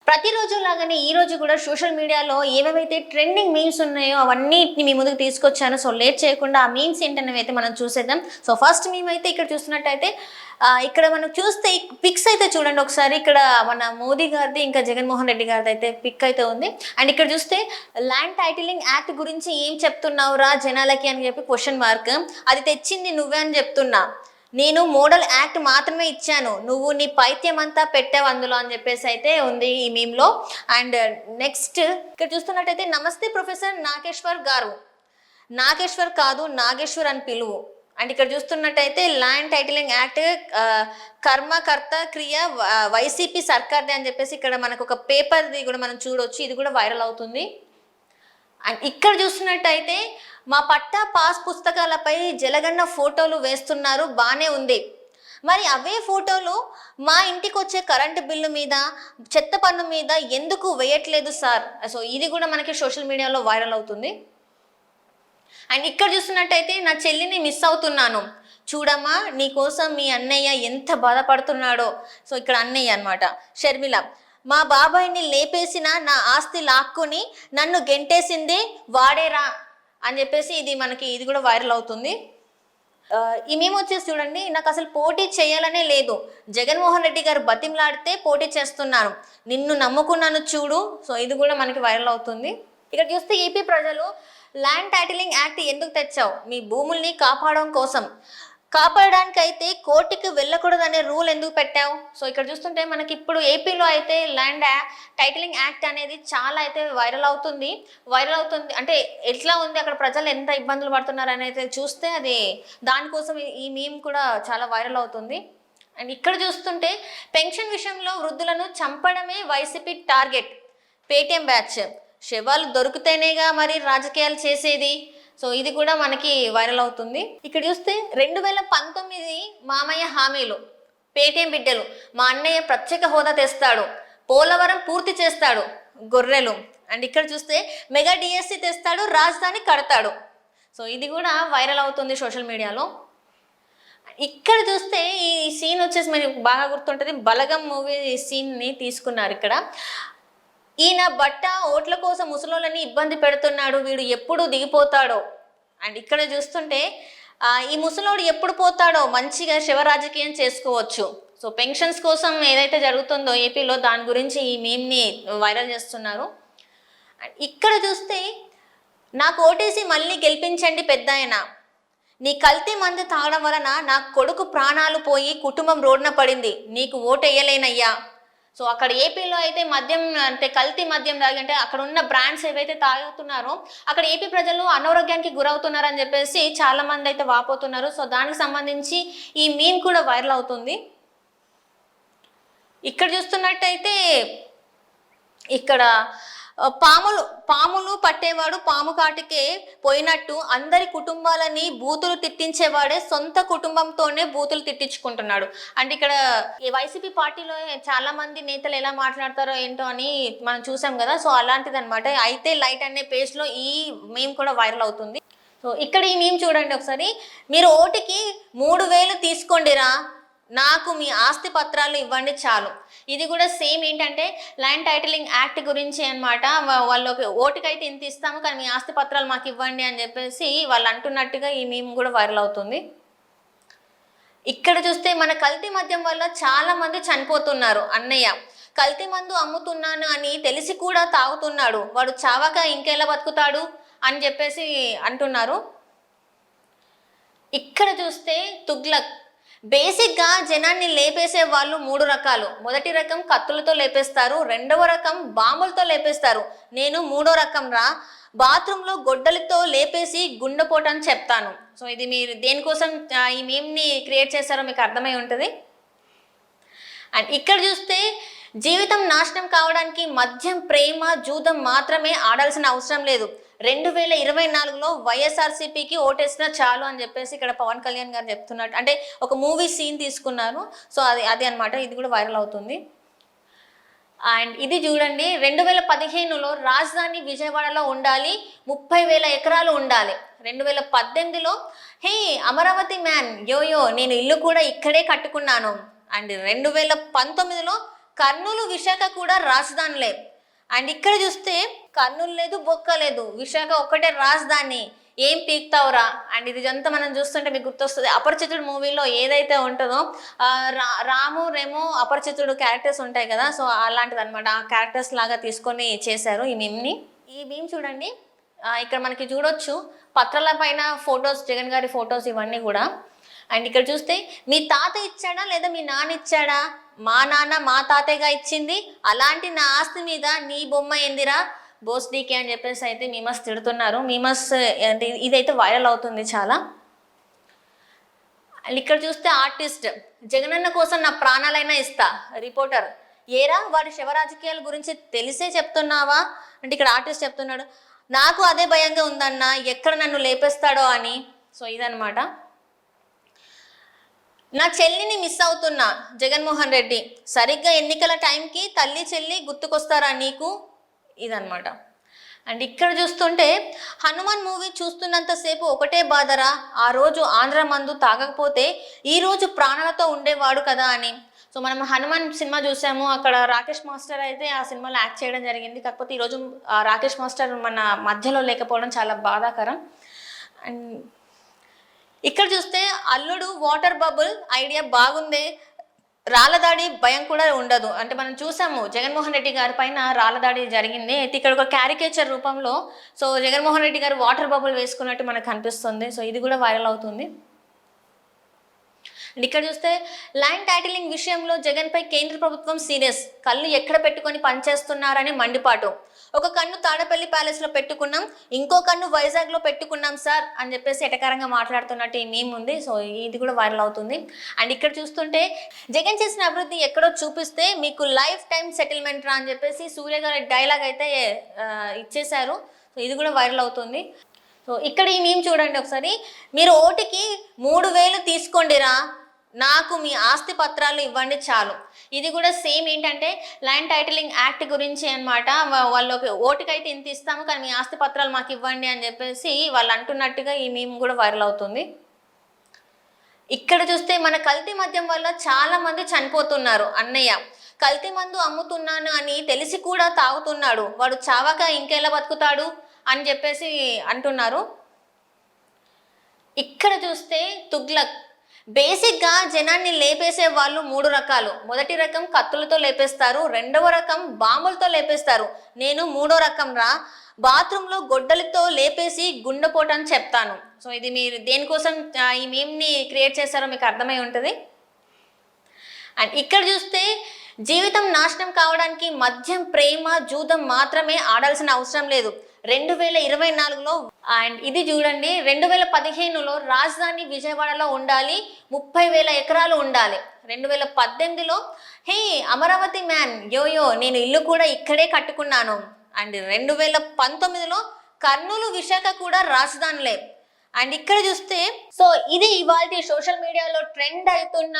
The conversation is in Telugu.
ప్రతిరోజు లాగానే ఈ రోజు కూడా సోషల్ మీడియాలో ఏవేవైతే ట్రెండింగ్ మీమ్స్ ఉన్నాయో అవన్నిటిని మీ ముందుకు తీసుకొచ్చాను. సో లేట్ చేయకుండా ఆ మీమ్స్ ఏంటనేవి అయితే మనం చూసేద్దాం. సో ఫస్ట్ మీమ్ అయితే ఇక్కడ చూస్తున్నట్టయితే ఇక్కడ మనం చూస్తే పిక్స్ అయితే చూడండి ఒకసారి. ఇక్కడ మన మోదీ గారిది ఇంకా జగన్మోహన్ రెడ్డి గారిది అయితే పిక్ అయితే ఉంది. అండ్ ఇక్కడ చూస్తే ల్యాండ్ టైటిలింగ్ యాక్ట్ గురించి ఏం చెప్తున్నావురా జనాలకి అని చెప్పి క్వశ్చన్ మార్క్. అది తెచ్చింది నువ్వే అని చెప్తున్నా, నేను మోడల్ యాక్ట్ మాత్రమే ఇచ్చాను, నువ్వు నీ పైత్యం అంతా పెట్టావు అందులో అని చెప్పేసి అయితే ఉంది ఈ మీమ్లో. అండ్ నెక్స్ట్ ఇక్కడ చూస్తున్నట్టయితే నమస్తే ప్రొఫెసర్ నాగేశ్వర్ గారు, నాగేశ్వర్ కాదు నాగేశ్వర్ అని పిలువు. అండ్ ఇక్కడ చూస్తున్నట్టయితే ల్యాండ్ టైటిలింగ్ యాక్ట్ కర్మకర్త క్రియ వైసీపీ సర్కార్దే అని చెప్పేసి ఇక్కడ మనకు ఒక పేపర్ది కూడా మనం చూడొచ్చు, ఇది కూడా వైరల్ అవుతుంది. అండ్ ఇక్కడ చూస్తున్నట్టయితే మా పట్టా పాస్ పుస్తకాలపై జలగన్న ఫోటోలు వేస్తున్నారు, బాగానే ఉంది, మరి అవే ఫోటోలు మా ఇంటికి వచ్చే కరెంటు బిల్లు మీద చెత్త పన్ను మీద ఎందుకు వేయట్లేదు సార్? సో ఇది కూడా మనకి సోషల్ మీడియాలో వైరల్ అవుతుంది. అండ్ ఇక్కడ చూస్తున్నట్టయితే నా చెల్లిని మిస్ అవుతున్నాను, చూడమ్మా నీకోసం మీ అన్నయ్య ఎంత బాధపడుతున్నాడో. సో ఇక్కడ అన్నయ్య అనమాట షర్మిల, మా బాబాయిని లేపేసిన నా ఆస్తి లాక్కొని నన్ను గెంటేసింది వాడేరా అని చెప్పేసి ఇది కూడా వైరల్ అవుతుంది. ఈ మేము వచ్చేసి చూడండి, నాకు అసలు పోటీ చేయాలనే లేదు, జగన్మోహన్ రెడ్డి గారు బతిమలాడితే పోటీ చేస్తున్నాను, నిన్ను నమ్ముకున్నాను చూడు. సో ఇది కూడా మనకి వైరల్ అవుతుంది. ఇక్కడ చూస్తే ఏపీ ప్రజలు ల్యాండ్ టైటిలింగ్ యాక్ట్ ఎందుకు తెచ్చావు? మీ భూముల్ని కాపాడడం కోసం, కాపాడడానికి అయితే కోర్టుకి వెళ్ళకూడదనే రూల్ ఎందుకు పెట్టావు? సో ఇక్కడ చూస్తుంటే మనకి ఇప్పుడు ఏపీలో అయితే ల్యాండ్ టైటిలింగ్ యాక్ట్ అనేది చాలా అయితే వైరల్ అవుతుంది అంటే ఎట్లా ఉంది అక్కడ ప్రజలు ఎంత ఇబ్బందులు పడుతున్నారు అనేది చూస్తే అది దానికోసం ఈ మీమ్ కూడా చాలా వైరల్ అవుతుంది. అండ్ ఇక్కడ చూస్తుంటే పెన్షన్ విషయంలో వృద్ధులను చంపడమే వైసీపీ టార్గెట్, పేటీఎం బ్యాచ్, శవాలు దొరికితేనేగా మరి రాజకీయాలు చేసేది. సో ఇది కూడా మనకి వైరల్ అవుతుంది. ఇక్కడ చూస్తే 2019 మామయ్య హామీలు, పేటీఎం బిడ్డలు, మా అన్నయ్య ప్రత్యేక హోదా తెస్తాడు, పోలవరం పూర్తి చేస్తాడు, గొర్రెలు. అండ్ ఇక్కడ చూస్తే మెగా డిఎస్సి తెస్తాడు, రాజధాని కడతాడు. సో ఇది కూడా వైరల్ అవుతుంది సోషల్ మీడియాలో. ఇక్కడ చూస్తే ఈ సీన్ వచ్చేసి మనకి బాగా గుర్తుంటుంది, బలగం మూవీ సీన్ని తీసుకున్నారు ఇక్కడ. ఈయన బట్ట ఓట్ల కోసం ముసలోళ్ళని ఇబ్బంది పెడుతున్నాడు, వీడు ఎప్పుడు దిగిపోతాడో. అండ్ ఇక్కడ చూస్తుంటే ఈ ముసలోడు ఎప్పుడు పోతాడో మంచిగా శివ రాజకీయం చేసుకోవచ్చు. సో పెన్షన్స్ కోసం ఏదైతే జరుగుతుందో ఏపీలో దాని గురించి ఈ మీమ్ని వైరల్ చేస్తున్నారు. అండ్ ఇక్కడ చూస్తే నాకు ఓటేసి మళ్ళీ గెలిపించండి పెద్దాయన, నీ కల్తీ మందు తాగడం వలన నా కొడుకు ప్రాణాలు పోయి కుటుంబం రోడ్న పడింది, నీకు ఓటేయలేనయ్యా. సో అక్కడ ఏపీలో అయితే మద్యం అంటే కల్తీ మద్యం తాగి అక్కడ ఉన్న బ్రాండ్స్ ఏవైతే తాగుతున్నారో అక్కడ ఏపీ ప్రజలు అనారోగ్యానికి గురవుతున్నారని చెప్పేసి చాలా మంది అయితే వాపోతున్నారు. సో దానికి సంబంధించి ఈ మీమ్ కూడా వైరల్ అవుతుంది. ఇక్కడ చూస్తున్నట్టయితే ఇక్కడ పాములు పట్టేవాడు పాము కాటికే పోయినట్టు అందరి కుటుంబాలని బూతులు తిట్టించేవాడే సొంత కుటుంబంతోనే బూతులు తిట్టించుకుంటున్నాడు. అంటే ఇక్కడ ఈ వైసీపీ పార్టీలో చాలా మంది నేతలు ఎలా మాట్లాడతారో ఏంటో అని మనం చూసాం కదా. సో అలాంటిది అనమాట. అయితే లైట్ అనే పేజ్లో ఈ మీమ్ కూడా వైరల్ అవుతుంది. సో ఇక్కడ ఈ మీమ్ చూడండి ఒకసారి, మీరు ఓటుకి 3000 తీసుకోండిరా, నాకు మీ ఆస్తి పత్రాలు ఇవ్వండి చాలు. ఇది కూడా సేమ్ ఏంటంటే ల్యాండ్ టైటిలింగ్ యాక్ట్ గురించి అనమాట. వాళ్ళు ఓటుకైతే ఇంత ఇస్తాము కానీ మీ ఆస్తి పత్రాలు మాకు ఇవ్వండి అని చెప్పేసి వాళ్ళు అంటున్నట్టుగా ఈ మీమ్ కూడా వైరల్ అవుతుంది. ఇక్కడ చూస్తే మన కల్తీ మద్యం వల్ల చాలా మంది చనిపోతున్నారు, అన్నయ్య కల్తీ మందు అమ్ముతున్నాను అని తెలిసి కూడా తాగుతున్నాడు, వాడు చావక ఇంకెలా బతుకుతాడు అని చెప్పేసి అంటున్నారు. ఇక్కడ చూస్తే తుగ్లక్, బేసిక్గా జనాన్ని లేపేసే వాళ్ళు 3 రకాలు. మొదటి రకం కత్తులతో లేపేస్తారు, రెండవ రకం బాంబులతో లేపేస్తారు, నేను 3వ రకం రా, బాత్రూంలో గొడ్డలతో లేపేసి గుండెపోటు అని చెప్తాను. సో ఇది మీరు దేనికోసం ఈ మీమ్ని క్రియేట్ చేశారో మీకు అర్థమై ఉంటుంది. అండ్ ఇక్కడ చూస్తే జీవితం నాశనం కావడానికి మద్యం ప్రేమ జూదం మాత్రమే ఆడాల్సిన అవసరం లేదు, 2024లో వైఎస్ఆర్సీపీకి ఓటేసినా చాలు అని చెప్పేసి ఇక్కడ పవన్ కళ్యాణ్ గారు చెప్తున్నట్టు, అంటే ఒక మూవీ సీన్ తీసుకున్నారు. సో అది అనమాట. ఇది కూడా వైరల్ అవుతుంది. అండ్ ఇది చూడండి, 2015లో రాజధాని విజయవాడలో ఉండాలి, 30,000 ఎకరాలు ఉండాలి. 2018లో హే అమరావతి మ్యాన్ యోయో నేను ఇల్లు కూడా ఇక్కడే కట్టుకున్నాను. అండ్ 2019లో కర్నూలు విశాఖ కూడా రాజధానిలే. అండ్ ఇక్కడ చూస్తే కర్నూలు లేదు, బొక్క లేదు, విశాఖ ఒక్కటే రాజధాని, ఏం పీక్తావురా. అండ్ ఇది అంతా మనం చూస్తుంటే మీకు గుర్తొస్తుంది అపరిచితుడు మూవీలో ఏదైతే ఉంటుందో రాము రేమో అపరిచితుడు క్యారెక్టర్స్ ఉంటాయి కదా, సో అలాంటిది అనమాట. ఆ క్యారెక్టర్స్ లాగా తీసుకొని చేశారు ఈ మీమ్ని. ఈ మీమ్ చూడండి, ఇక్కడ మనకి చూడొచ్చు పత్రాల పైన ఫొటోస్, జగన్ గారి ఫొటోస్ ఇవన్నీ కూడా. అండ్ ఇక్కడ చూస్తే మీ తాత ఇచ్చాడా లేదా మీ నాన్న ఇచ్చాడా, మా నాన్న మా తాతయ్యగా ఇచ్చింది, అలాంటి నా ఆస్తి మీద నీ బొమ్మ ఏందిరా బోస్డీకే అని చెప్పేసి అయితే మీమస్ తిడుతున్నారు. మీమస్ అంటే ఇదైతే వైరల్ అవుతుంది చాలా. అండ్ ఇక్కడ చూస్తే ఆర్టిస్ట్, జగనన్న కోసం నా ప్రాణాలైనా ఇస్తా. రిపోర్టర్, ఏరా వాడి శివ రాజకీయాల గురించి తెలిసే చెప్తున్నావా అంటే ఇక్కడ ఆర్టిస్ట్ చెప్తున్నాడు, నాకు అదే భయంగా ఉందన్న, ఎక్కడ నన్ను లేపేస్తాడో అని. సో ఇదనమాట. నా చెల్లిని మిస్ అవుతున్నా జగన్మోహన్ రెడ్డి, సరిగ్గా ఎన్నికల టైంకి తల్లి చెల్లి గుర్తుకొస్తారా నీకు, ఇదనమాట. అండ్ ఇక్కడ చూస్తుంటే హనుమాన్ మూవీ చూస్తున్నంతసేపు ఒకటే బాధరా, ఆ రోజు ఆంధ్ర మందు తాగకపోతే ఈ రోజు ప్రాణాలతో ఉండేవాడు కదా అని. సో మనం హనుమాన్ సినిమా చూసాము, అక్కడ రాకేష్ మాస్టర్ అయితే ఆ సినిమాలో యాక్ట్ చేయడం జరిగింది. కాకపోతే ఈరోజు రాకేష్ మాస్టర్ మన మధ్యలో లేకపోవడం చాలా బాధాకరం. అండ్ ఇక్కడ చూస్తే అల్లుడు వాటర్ బబుల్ ఐడియా బాగుంది, రాళ్ళదాడి భయం కూడా ఉండదు. అంటే మనం చూసాము జగన్మోహన్ రెడ్డి గారి పైన రాళ్ళదాడి జరిగింది, అయితే ఇక్కడ ఒక క్యారికేచర్ రూపంలో సో జగన్మోహన్ రెడ్డి గారు వాటర్ బబుల్ వేసుకున్నట్టు మనకు కనిపిస్తుంది. సో ఇది కూడా వైరల్ అవుతుంది. అండ్ ఇక్కడ చూస్తే ల్యాండ్ టైటిలింగ్ విషయంలో జగన్పై కేంద్ర ప్రభుత్వం సీరియస్, కళ్ళు ఎక్కడ పెట్టుకొని పనిచేస్తున్నారని మండిపాటు. ఒక కన్ను తాడపల్లి ప్యాలెస్లో పెట్టుకున్నాం, ఇంకో కన్ను వైజాగ్లో పెట్టుకున్నాం సార్ అని చెప్పేసి ఎటకారంగా మాట్లాడుతున్నట్టు ఈ మీమ్ ఉంది. సో ఇది కూడా వైరల్ అవుతుంది. అండ్ ఇక్కడ చూస్తుంటే జగన్ చేసిన అభివృద్ధి ఎక్కడో చూపిస్తే మీకు లైఫ్ టైం సెటిల్మెంట్ రా అని చెప్పేసి సూర్య గారి డైలాగ్ అయితే ఇచ్చేశారు. సో ఇది కూడా వైరల్ అవుతుంది. సో ఇక్కడ ఈ మీమ్ చూడండి ఒకసారి, మీరు ఓటుకి 3,000 తీసుకోండిరా, నాకు మీ ఆస్తి పత్రాలు ఇవ్వండి చాలు. ఇది కూడా సేమ్ ఏంటంటే ల్యాండ్ టైటిలింగ్ యాక్ట్ గురించి అనమాట. వాళ్ళు ఓటుకైతే ఇంత ఇస్తాము కానీ మీ ఆస్తి పత్రాలు మాకు ఇవ్వండి అని చెప్పేసి వాళ్ళు అంటున్నట్టుగా ఈ మీమ్ కూడా వైరల్ అవుతుంది. ఇక్కడ చూస్తే మన కల్తీ మద్యం వల్ల చాలా మంది చనిపోతున్నారు. అన్నయ్య కల్తీ మందు అమ్ముతున్నాను అని తెలిసి కూడా తాగుతున్నాడు, వాడు చావక ఇంకెలా బతుకుతాడు అని చెప్పేసి అంటున్నారు. ఇక్కడ చూస్తే తుగ్లక్, బేసిక్గా జనాన్ని లేపేసే వాళ్ళు 3 రకాలు. మొదటి రకం కత్తులతో లేపేస్తారు, రెండవ రకం బాంబులతో లేపేస్తారు, నేను 3వ రకం రా, బాత్రూంలో గొడ్డలితో లేపేసి గుండెపోటు అని చెప్తాను. సో ఇది మీరు దేనికోసం ఈ మీమ్ని క్రియేట్ చేస్తారో మీకు అర్థమై ఉంటుంది. అండ్ ఇక్కడ చూస్తే జీవితం నాశనం కావడానికి మద్యం, ప్రేమ, జూదం మాత్రమే ఆడాల్సిన అవసరం లేదు 2024లో. అండ్ ఇది చూడండి 2015లో రాజధాని విజయవాడలో ఉండాలి, 30,000 ఎకరాలు ఉండాలి. 2018లో హే అమరావతి మ్యాన్ యోయో నేను ఇల్లు కూడా ఇక్కడే కట్టుకున్నాను. అండ్ 2019లో కర్నూలు విశాఖ కూడా రాజధానిలే. అండ్ ఇక్కడ చూస్తే సో ఇది ఇవాళ సోషల్ మీడియాలో ట్రెండ్ అవుతున్న